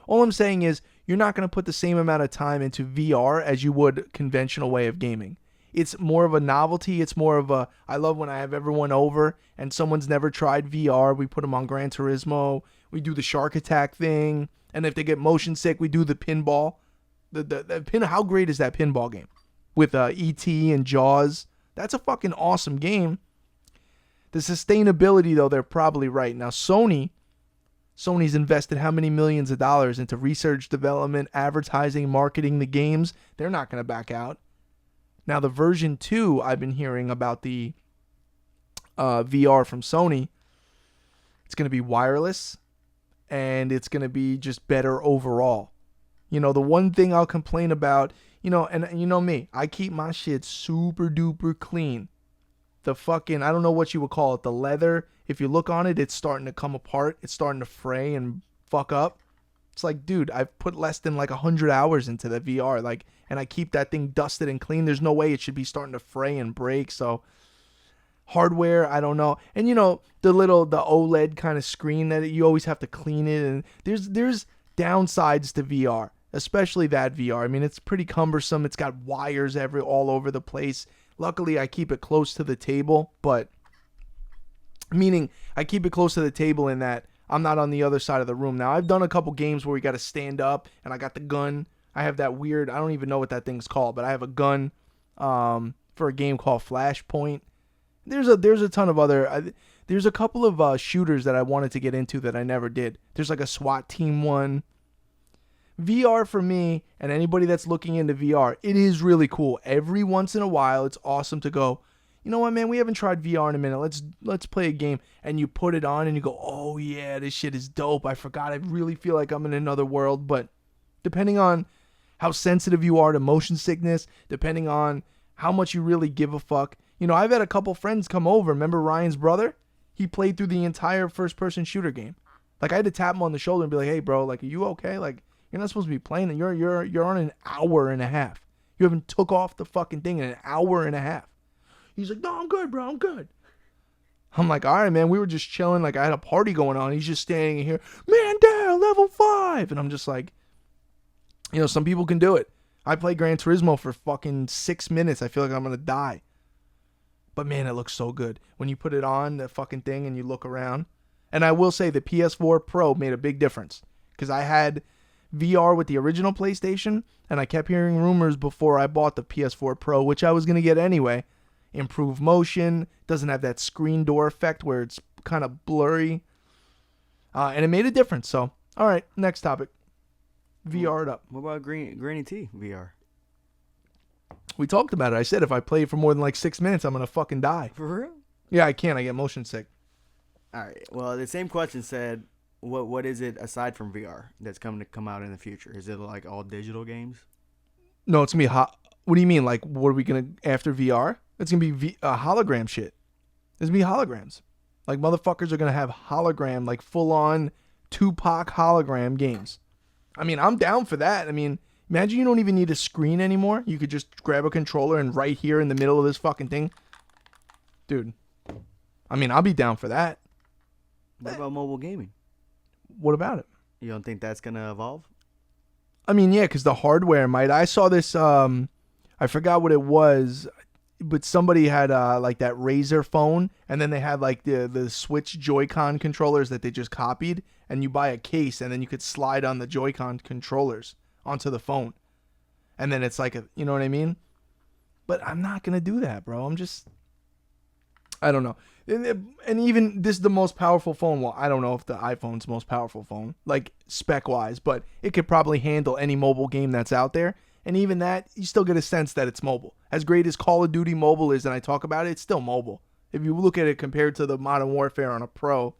Speaker 1: All I'm saying is you're not going to put the same amount of time into VR as you would conventional way of gaming. It's more of a novelty. It's more of a. I love when I have everyone over and someone's never tried VR. We put them on Gran Turismo. We do the shark attack thing, and if they get motion sick, we do the pinball. The pin. How great is that pinball game with E.T. and Jaws? That's a fucking awesome game. The sustainability, though, they're probably right. Now, Sony's invested how many millions of dollars into research, development, advertising, marketing the games. They're not going to back out. Now, the version 2, I've been hearing about the VR from Sony. It's going to be wireless, and it's going to be just better overall. You know, the one thing I'll complain about, and you know me, I keep my shit super duper clean. The fucking, I don't know what you would call it, the leather, if you look on it, it's starting to come apart. It's starting to fray and fuck up. It's like, dude, I've put less than like 100 hours into the VR, and I keep that thing dusted and clean. There's no way it should be starting to fray and break. So hardware, I don't know. And the OLED kind of screen that you always have to clean it. And there's downsides to VR, especially that VR. I mean, it's pretty cumbersome. It's got wires all over the place. Luckily, I keep it close to the table, but meaning I keep it close to the table in that I'm not on the other side of the room. Now, I've done a couple games where we got to stand up, and I got the gun. I have that weird, I don't even know what that thing's called, but I have a gun for a game called Flashpoint. There's a ton of other, there's a couple of shooters that I wanted to get into that I never did. There's like a SWAT team one. VR for me, and anybody that's looking into VR, it is really cool. Every once in a while, it's awesome to go, you know what, man, we haven't tried VR in a minute. Let's play a game. And you put it on and you go, oh yeah, this shit is dope. I forgot. I really feel like I'm in another world. But depending on how sensitive you are to motion sickness, depending on how much you really give a fuck. I've had a couple friends come over. Remember Ryan's brother? He played through the entire first-person shooter game. Like, I had to tap him on the shoulder and be like, hey, bro, like, are you okay? Like, you're not supposed to be playing it. You're on an hour and a half. You haven't took off the fucking thing in an hour and a half. He's like, no, I'm good, bro. I'm good. I'm like, all right, man. We were just chilling. Like, I had a party going on. He's just standing in here. Man down, level 5. And I'm just like, some people can do it. I played Gran Turismo for fucking 6 minutes. I feel like I'm going to die. But, man, it looks so good. When you put it on, the fucking thing, and you look around. And I will say the PS4 Pro made a big difference. Because I had VR with the original PlayStation, and I kept hearing rumors before I bought the PS4 Pro, which I was going to get anyway. Improved motion, doesn't have that screen door effect where it's kind of blurry. And it made a difference. So, all right, next topic. VR it up.
Speaker 2: What about Granny T VR?
Speaker 1: We talked about it. I said if I play for more than like 6 minutes, I'm going to fucking die.
Speaker 2: For real?
Speaker 1: Yeah, I can't. I get motion sick.
Speaker 2: All right. Well, the same question said, what is it aside from VR that's coming to come out in the future? Is it like all digital games?
Speaker 1: No, it's going to be what do you mean? Like, what are we going to, after VR? It's going to be hologram shit. There's going to be holograms. Like, motherfuckers are going to have hologram, like, full-on Tupac hologram games. I mean, I'm down for that. I mean, imagine you don't even need a screen anymore. You could just grab a controller and right here in the middle of this fucking thing. Dude. I mean, I'll be down for that.
Speaker 2: What about mobile gaming?
Speaker 1: What about it?
Speaker 2: You don't think that's going to evolve?
Speaker 1: I mean, yeah, because the hardware might. I saw this, I forgot what it was, but somebody had like that Razer phone, and then they had like the Switch Joy-Con controllers that they just copied, and you buy a case, and then you could slide on the Joy-Con controllers onto the phone. And then it's like, you know what I mean? But I'm not going to do that, bro. I don't know. And even this is the most powerful phone. Well, I don't know if the iPhone's the most powerful phone, like spec-wise, but it could probably handle any mobile game that's out there. And even that, you still get a sense that it's mobile. As great as Call of Duty Mobile is, and I talk about it, it's still mobile. If you look at it compared to the Modern Warfare on a Pro,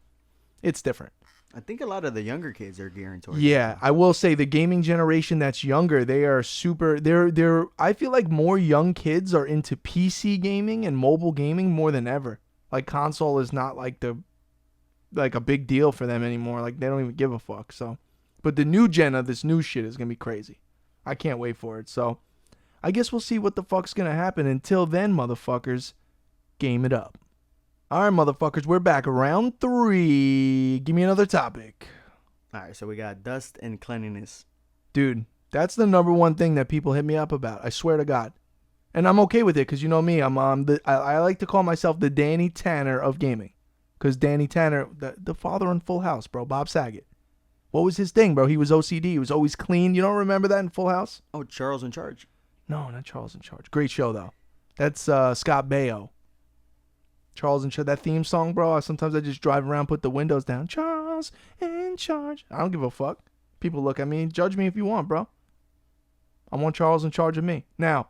Speaker 1: it's different.
Speaker 2: I think a lot of the younger kids are gearing towards
Speaker 1: Yeah, I will say the gaming generation that's younger, they are super. They're. I feel like more young kids are into PC gaming and mobile gaming more than ever. Like, console is not like a big deal for them anymore. Like, they don't even give a fuck. So, but the new gen of this new shit is gonna be crazy. I can't wait for it. So, I guess we'll see what the fuck's gonna happen. Until then, motherfuckers, game it up. All right, motherfuckers, we're back. Round 3. Give me another topic.
Speaker 2: All right, so we got dust and cleanliness.
Speaker 1: Dude, that's the number one thing that people hit me up about. I swear to God. And I'm okay with it because you know me. I like to call myself the Danny Tanner of gaming. Because Danny Tanner, the father on Full House, bro, Bob Saget. What was his thing, bro? He was OCD. He was always clean. You don't remember that in Full House?
Speaker 2: Oh, Charles in Charge.
Speaker 1: No, not Charles in Charge. Great show, though. That's Scott Baio. Charles in Charge. That theme song, bro. Sometimes I just drive around, put the windows down. Charles in Charge. I don't give a fuck. People look at me. Judge me if you want, bro. I want Charles in charge of me. Now,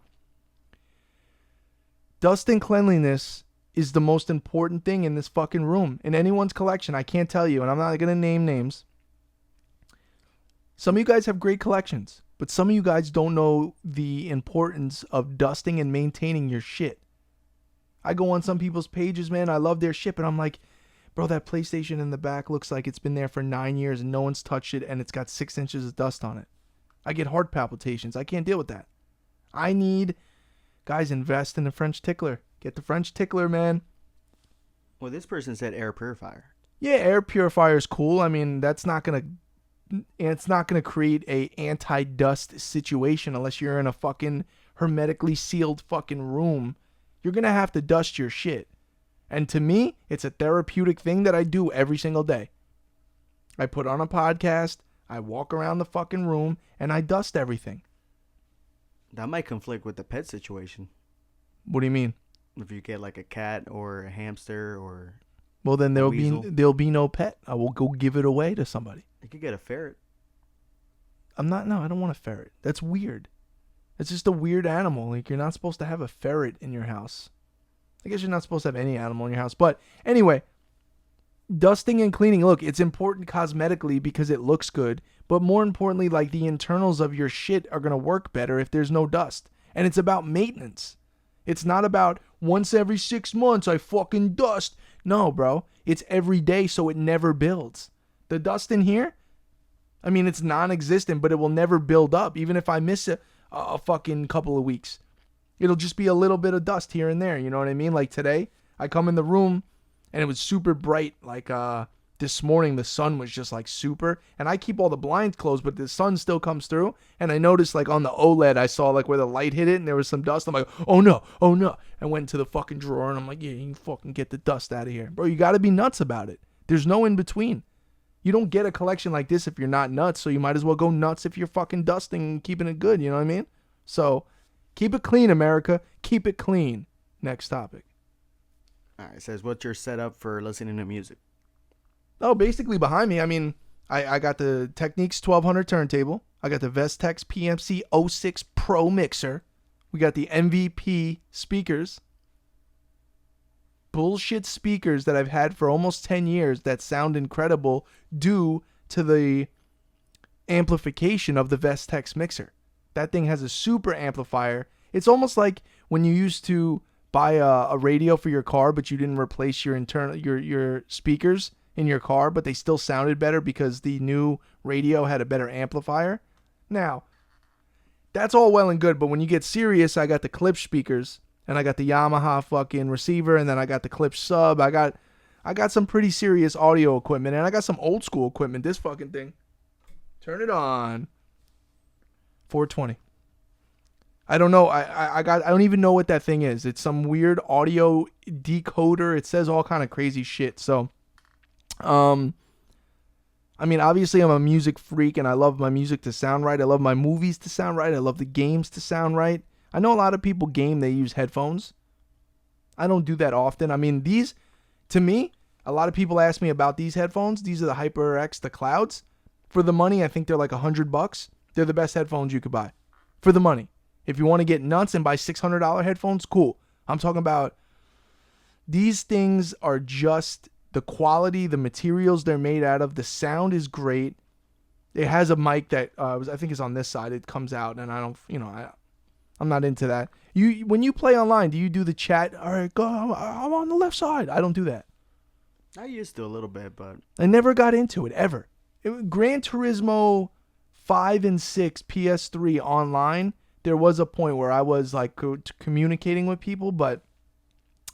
Speaker 1: dust and cleanliness is the most important thing in this fucking room. In anyone's collection, I can't tell you, and I'm not going to name names. Some of you guys have great collections, but some of you guys don't know the importance of dusting and maintaining your shit. I go on some people's pages, man. I love their shit, but I'm like, bro, that PlayStation in the back looks like it's been there for 9 years and no one's touched it, and it's got 6 inches of dust on it. I get heart palpitations. I can't deal with that. I need, guys, invest in the French tickler. Get the French tickler, man.
Speaker 2: Well, this person said air purifier.
Speaker 1: Yeah, air purifier is cool. I mean, it's not gonna create a anti-dust situation unless you're in a fucking hermetically sealed fucking room. You're gonna have to dust your shit. And to me, it's a therapeutic thing that I do every single day. I put on a podcast, I walk around the fucking room, and I dust everything.
Speaker 2: That might conflict with the pet situation.
Speaker 1: What do you mean?
Speaker 2: If you get like a cat or a hamster or
Speaker 1: Well, then there'll
Speaker 2: weasel.
Speaker 1: be no pet. I will go give it away to somebody.
Speaker 2: You could get a ferret.
Speaker 1: I don't want a ferret. That's weird. It's just a weird animal. Like, you're not supposed to have a ferret in your house. I guess you're not supposed to have any animal in your house. But anyway, dusting and cleaning. Look, it's important cosmetically because it looks good. But more importantly, like, the internals of your shit are going to work better if there's no dust. And it's about maintenance. It's not about once every 6 months I fucking dust. No, bro. It's every day so it never builds. The dust in here, I mean, it's non-existent, but it will never build up. Even if I miss a fucking couple of weeks. It'll just be a little bit of dust here and there. You know what I mean? Like today, I come in the room and it was super bright. Like this morning, the sun was just like super. And I keep all the blinds closed, but the sun still comes through. And I noticed like on the OLED, I saw like where the light hit it and there was some dust. I'm like, oh no. I went to the fucking drawer and I'm like, yeah, you can fucking get the dust out of here. Bro, you got to be nuts about it. There's no in between. You don't get a collection like this if you're not nuts. So you might as well go nuts if you're fucking dusting and keeping it good. You know what I mean? So keep it clean, America. Keep it clean. Next topic.
Speaker 2: All right, it says, what's your setup for listening to music?
Speaker 1: Oh, basically behind me, I mean, I got the Technics 1200 turntable. I got the Vestex PMC 06 Pro mixer. We got the MVP speakers. Bullshit speakers that I've had for almost 10 years that sound incredible due to the amplification of the Vestex mixer. That thing has a super amplifier. It's almost like when you used to buy a radio for your car, but you didn't replace your speakers in your car, but they still sounded better because the new radio had a better amplifier. Now, that's all well and good, but when you get serious, I got the Klipsch speakers, and I got the Yamaha fucking receiver, and then I got the Klipsch sub. I got some pretty serious audio equipment, and I got some old school equipment. This fucking thing. Turn it on. 420. I don't know. I don't even know what that thing is. It's some weird audio decoder. It says all kind of crazy shit. So, I mean, obviously I'm a music freak and I love my music to sound right. I love my movies to sound right. I love the games to sound right. I know a lot of people game, they use headphones. I don't do that often. I mean, these, to me, a lot of people ask me about these headphones. These are the HyperX, the Clouds. For the money, I think they're like $100. They're the best headphones you could buy. For the money. If you want to get nuts and buy $600 headphones, cool. I'm talking about these things are just the quality, the materials they're made out of. The sound is great. It has a mic that I think is on this side. It comes out, and I don't, I'm not into that. When you play online, do you do the chat? All right, go. I'm on the left side. I don't do that.
Speaker 2: I used to a little bit, but
Speaker 1: I never got into it ever. Gran Turismo 5 and 6 PS3 online. There was a point where I was like communicating with people, but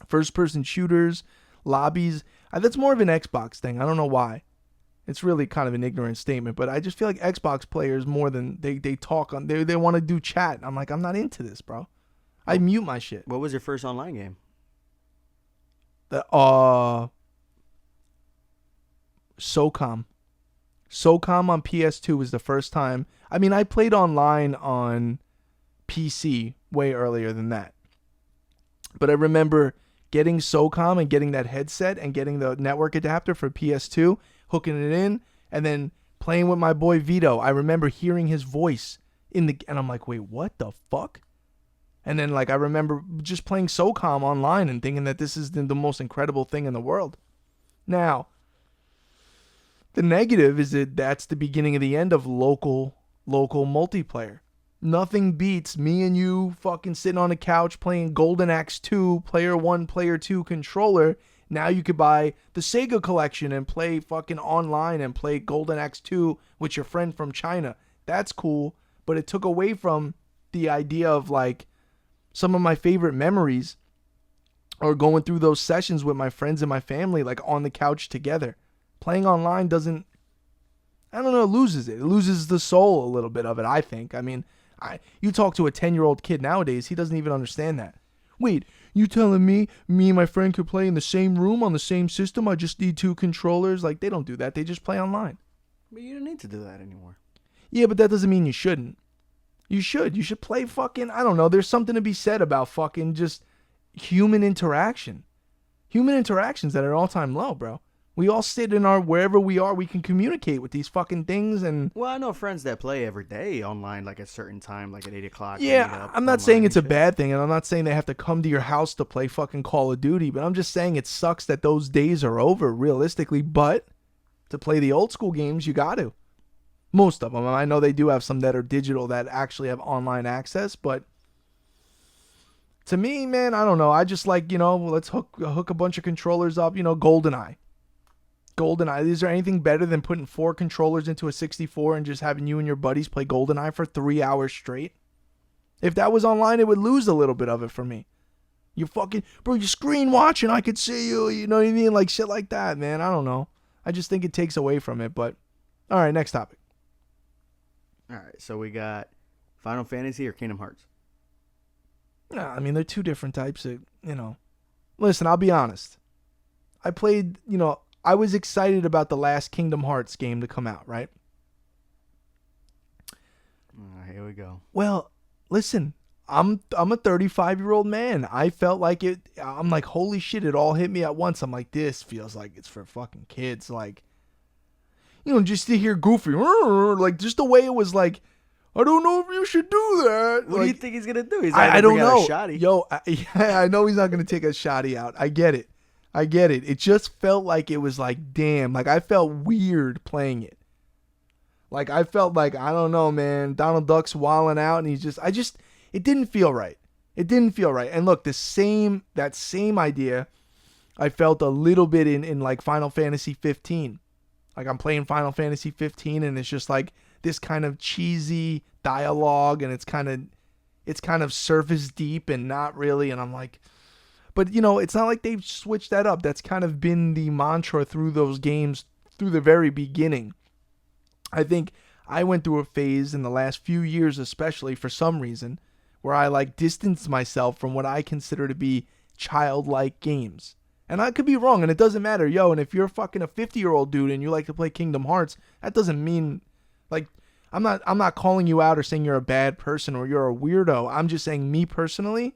Speaker 1: first-person shooters lobbies. That's more of an Xbox thing. I don't know why. It's really kind of an ignorant statement, but I just feel like Xbox players more than they talk on. They want to do chat. I'm like, I'm not into this, bro. I mute my shit.
Speaker 2: What was your first online game?
Speaker 1: The SOCOM. SOCOM on PS2 was the first time. I mean, I played online on PC way earlier than that. But I remember getting SOCOM and getting that headset and getting the network adapter for PS2, hooking it in, and then playing with my boy Vito. I remember hearing his voice and I'm like, wait, what the fuck? And then like I remember just playing SOCOM online and thinking that this is the most incredible thing in the world. Now, the negative is that that's the beginning of the end of local multiplayer. Nothing beats me and you fucking sitting on a couch playing Golden Axe 2, player 1, player 2 controller. Now you could buy the Sega collection and play fucking online and play Golden Axe 2 with your friend from China. That's cool, but it took away from the idea of like some of my favorite memories or going through those sessions with my friends and my family, like on the couch together. Playing online doesn't, I don't know, loses it. It loses the soul a little bit of it, I think. I mean, you talk to a 10-year-old kid nowadays, he doesn't even understand that. Wait, you telling me and my friend could play in the same room on the same system? I just need 2 controllers? Like, they don't do that. They just play online.
Speaker 2: But you don't need to do that anymore.
Speaker 1: Yeah, but that doesn't mean you shouldn't. You should. You should play fucking, I don't know. There's something to be said about fucking just human interaction. Human interaction's at an all-time low, bro. We all sit in our, wherever we are, we can communicate with these fucking things and...
Speaker 2: Well, I know friends that play every day online, like at a certain time, like at 8 o'clock.
Speaker 1: Yeah, I'm not saying it's a bad thing, and I'm not saying they have to come to your house to play fucking Call of Duty, but I'm just saying it sucks that those days are over, realistically, but to play the old school games, you got to. Most of them. I know they do have some that are digital that actually have online access, but to me, man, I don't know. I just like, let's hook a bunch of controllers up, GoldenEye. Is there anything better than putting 4 controllers into a 64 and just having you and your buddies play GoldenEye for 3 hours straight? If that was online, it would lose a little bit of it for me. You fucking, bro, you're screen watching, I could see you, you know what I mean? Like shit like that, man. I don't know. I just think it takes away from it, but all right, next topic.
Speaker 2: All right, so we got Final Fantasy or Kingdom Hearts?
Speaker 1: Nah, I mean, they're 2 different types of, Listen, I'll be honest. I played, I was excited about the last Kingdom Hearts game to come out, right?
Speaker 2: Here we go.
Speaker 1: Well, listen, I'm a 35-year-old man. I felt like it. I'm like, holy shit, it all hit me at once. I'm like, this feels like it's for fucking kids. Like, just to hear Goofy, like just the way it was like, I don't know if you should do that.
Speaker 2: What
Speaker 1: like,
Speaker 2: do you think he's going to do? He's
Speaker 1: I don't know.
Speaker 2: Shoddy.
Speaker 1: Yo, I know he's not going to take a shoddy out. I get it. It just felt like it was like, damn, like I felt weird playing it. Like I felt like, I don't know, man, Donald Duck's wilding out and it didn't feel right. And look, that same idea I felt a little bit in like Final Fantasy 15. Like I'm playing Final Fantasy 15 and it's just like this kind of cheesy dialogue and it's kind of surface deep and not really. And I'm like, but it's not like they've switched that up. That's kind of been the mantra through those games through the very beginning. I think I went through a phase in the last few years, especially for some reason, where I like distanced myself from what I consider to be childlike games. And I could be wrong, and it doesn't matter, and if you're fucking a 50-year-old dude and you like to play Kingdom Hearts, that doesn't mean, like, I'm not calling you out or saying you're a bad person or you're a weirdo. I'm just saying, me personally,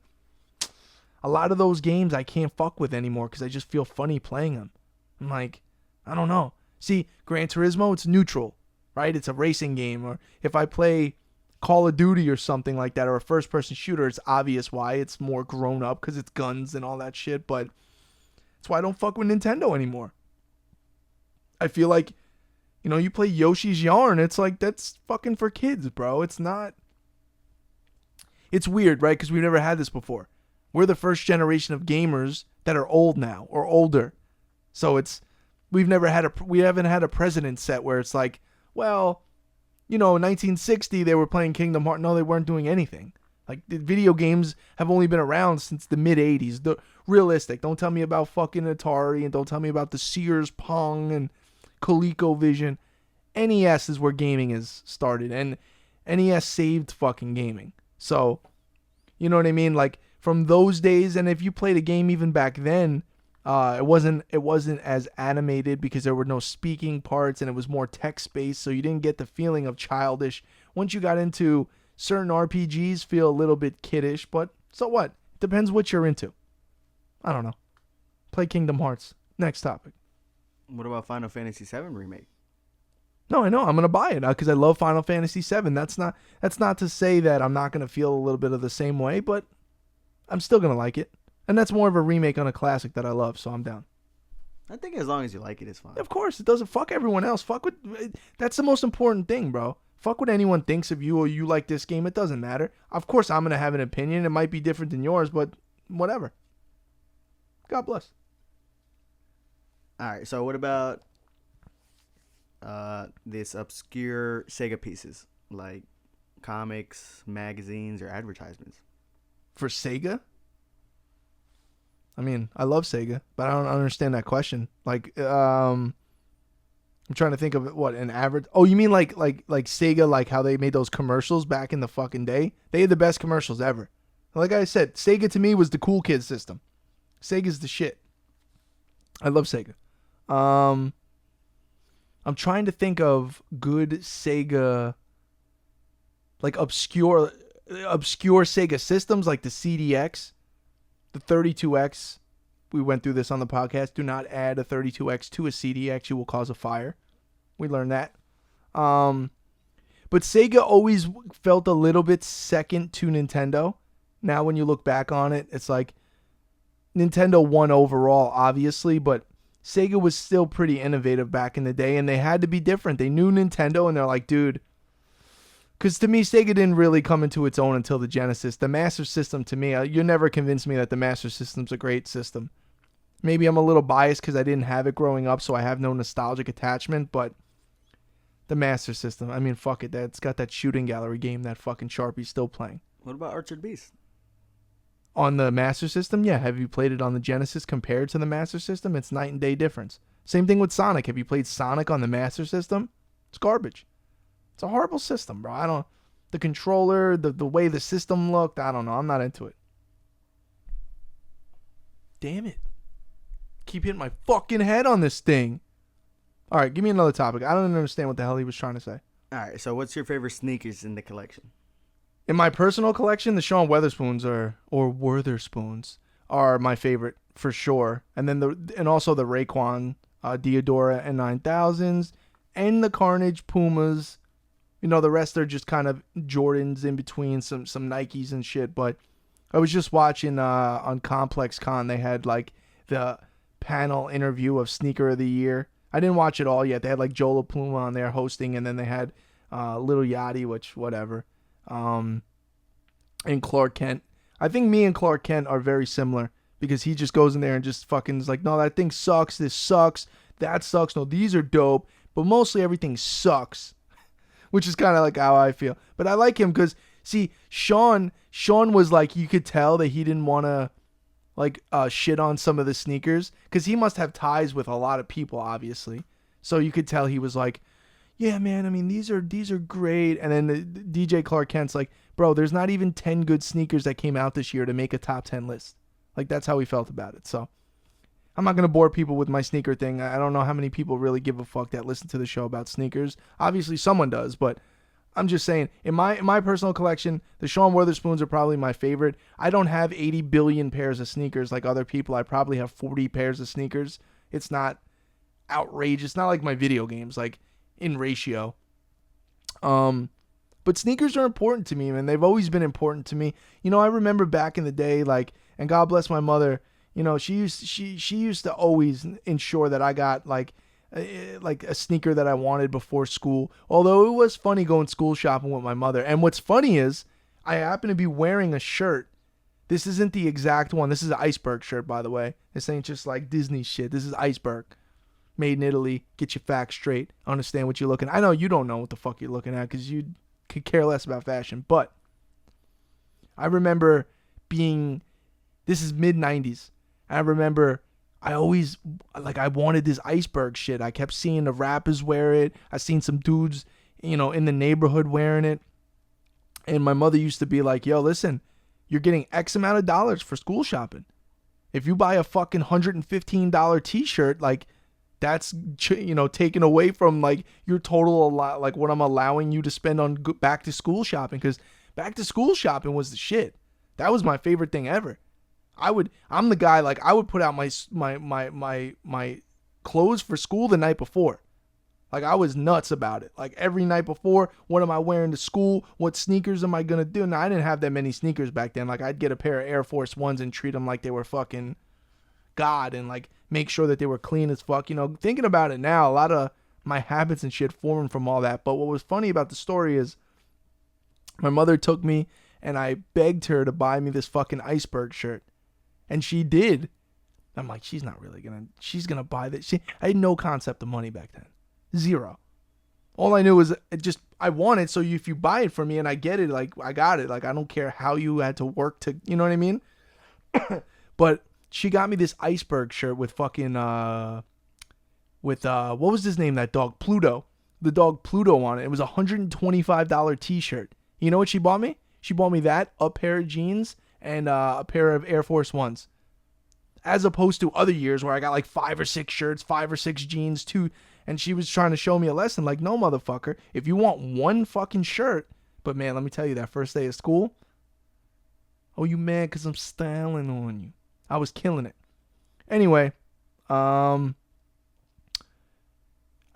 Speaker 1: a lot of those games I can't fuck with anymore because I just feel funny playing them. I'm like, I don't know. See, Gran Turismo, it's neutral, right? It's a racing game. Or if I play Call of Duty or something like that, or a first-person shooter, it's obvious why. It's more grown up because it's guns and all that shit, but that's why I don't fuck with Nintendo anymore. I feel like, you play Yoshi's Yarn, it's like, that's fucking for kids, bro. It's not. It's weird, right? Because we've never had this before. We're the first generation of gamers that are old now or older. So we haven't had a precedent set where it's like, well, in 1960 they were playing Kingdom Hearts. No, they weren't doing anything. Like, the video games have only been around since the mid 80s. The realistic. Don't tell me about fucking Atari, and don't tell me about the Sears Pong and ColecoVision. NES is where gaming is started, and NES saved fucking gaming. So, you know what I mean? Like, from those days, and if you played a game even back then, it wasn't as animated because there were no speaking parts, and it was more text based, so you didn't get the feeling of childish. Once you got into certain RPGs, feel a little bit kiddish, but so what? Depends what you're into. I don't know. Play Kingdom Hearts. Next topic.
Speaker 2: What about Final Fantasy VII Remake?
Speaker 1: No, I know. I'm gonna buy it because I love Final Fantasy VII. That's not to say that I'm not gonna feel a little bit of the same way, but I'm still gonna like it. And that's more of a remake on a classic that I love, so I'm down.
Speaker 2: I think as long as you like it, it's fine.
Speaker 1: Of course, it doesn't fuck everyone else. That's the most important thing, bro. Fuck what anyone thinks of you or you like this game. It doesn't matter. Of course, I'm gonna have an opinion. It might be different than yours, but whatever. God bless.
Speaker 2: All right. So what about this obscure Sega pieces like comics, magazines, or advertisements?
Speaker 1: For Sega? I mean, I love Sega, but I don't understand that question. Like, I'm trying to think of what an average. Oh, you mean like Sega, like how they made those commercials back in the fucking day? They had the best commercials ever. Like I said, Sega to me was the cool kid system. Sega's the shit. I love Sega. I'm trying to think of good Sega, like obscure Sega systems, like the CDX. The 32X, we went through this on the podcast. Do not add a 32X to a CDX. You will cause a fire. We learned that. But Sega always felt a little bit second to Nintendo. Now when you look back on it, it's like Nintendo won overall, obviously, but Sega was still pretty innovative back in the day, and they had to be different. They knew Nintendo, and they're like, dude, because to me, Sega didn't really come into its own until the Genesis. The Master System, to me, you never convinced me that the Master System's a great system. Maybe I'm a little biased because I didn't have it growing up, so I have no nostalgic attachment, but the Master System, I mean, fuck it. It's got that shooting gallery game that fucking Sharpie's still playing.
Speaker 2: What about Orchard Beast?
Speaker 1: On the Master System, yeah. Have you played it on the Genesis compared to the Master System? It's night and day difference. Same thing with Sonic. Have you played Sonic on the Master System? It's garbage. It's a horrible system, bro. The controller, the way the system looked, I don't know. I'm not into it. Damn it. Keep hitting my fucking head on this thing. All right, give me another topic. I don't understand what the hell he was trying to say.
Speaker 2: All right, so what's your favorite sneakers in the collection?
Speaker 1: In my personal collection, the Sean Weatherspoons or Wertherspoons are my favorite for sure. And then also the Raekwon Diodora and 9000s and the Carnage Pumas. You know, the rest are just kind of Jordans in between, some Nikes and shit. But I was just watching on Complex Con, they had like the panel interview of Sneaker of the Year. I didn't watch it all yet. They had like Joe LaPluma on there hosting, and then they had Lil Yachty, which whatever, and Clark Kent. I think me and Clark Kent are very similar because he just goes in there and just fucking is like, no, that thing sucks. This sucks. That sucks. No, these are dope. But mostly everything sucks. Which is kind of like how I feel. But I like him because, see, Sean was like, you could tell that he didn't want to, like, shit on some of the sneakers. Because he must have ties with a lot of people, obviously. So you could tell he was like, yeah, man, I mean, these are great. And then the DJ Clark Kent's like, bro, there's not even 10 good sneakers that came out this year to make a top 10 list. Like, that's how he felt about it. So I'm not going to bore people with my sneaker thing. I don't know how many people really give a fuck that listen to the show about sneakers. Obviously, someone does, but I'm just saying, in my personal collection, the Sean Weatherspoons are probably my favorite. I don't have 80 billion pairs of sneakers like other people. I probably have 40 pairs of sneakers. It's not outrageous. Not like my video games, like in ratio. But sneakers are important to me, man. They've always been important to me. You know, I remember back in the day, like, and God bless my mother, you know, she used to always ensure that I got like a sneaker that I wanted before school. Although it was funny going school shopping with my mother. And what's funny is I happen to be wearing a shirt. This isn't the exact one. This is an Iceberg shirt, by the way. This ain't just like Disney shit. This is Iceberg. Made in Italy. Get your facts straight. Understand what you're looking at. I know you don't know what the fuck you're looking at because you could care less about fashion. But I remember being, this is mid 90s. I remember I always, like, I wanted this iceberg shit. I kept seeing the rappers wear it. I seen some dudes, in the neighborhood wearing it. And my mother used to be like, yo, listen, you're getting X amount of dollars for school shopping. If you buy a fucking $115 t-shirt, like, that's, taken away from, like, your total, like, what I'm allowing you to spend on back to school shopping. Because back to school shopping was the shit. That was my favorite thing ever. I'm the guy, like, I would put out my clothes for school the night before. Like, I was nuts about it. Like, every night before, what am I wearing to school? What sneakers am I going to do? Now, I didn't have that many sneakers back then. Like, I'd get a pair of Air Force Ones and treat them like they were fucking God and, like, make sure that they were clean as fuck. Thinking about it now, a lot of my habits and shit formed from all that. But what was funny about the story is my mother took me and I begged her to buy me this fucking iceberg shirt. And she did. I'm like, she's going to buy this. I had no concept of money back then. Zero. All I knew was I want it, so if you buy it for me and I get it, like, I got it. Like, I don't care how you had to work to, you know what I mean? But she got me this iceberg shirt with fucking, what was his name, that dog? Pluto. The dog Pluto on it. It was a $125 t-shirt. You know what she bought me? She bought me that, a pair of jeans, and a pair of Air Force Ones. As opposed to other years where I got like 5 or 6 shirts, 5 or 6 jeans, 2. And she was trying to show me a lesson. Like, no, motherfucker. If you want one fucking shirt. But, man, let me tell you, that first day of school. Oh, you mad because I'm styling on you. I was killing it. Anyway. I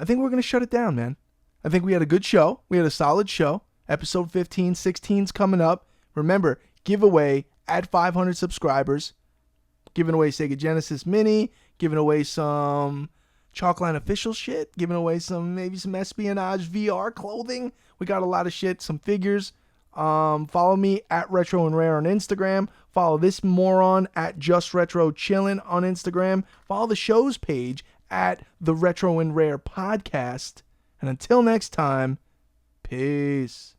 Speaker 1: think we're going to shut it down, man. I think we had a good show. We had a solid show. Episode 15, 16's coming up. Remember, giveaway at 500 subscribers. Giving away Sega Genesis Mini. Giving away some Chalkline official shit, giving away maybe some espionage VR clothing. We got a lot of shit, some figures. Follow me at Retro and Rare on Instagram. Follow this moron at Just Retro Chillin' on Instagram. Follow the show's page at the Retro and Rare Podcast. And until next time, peace.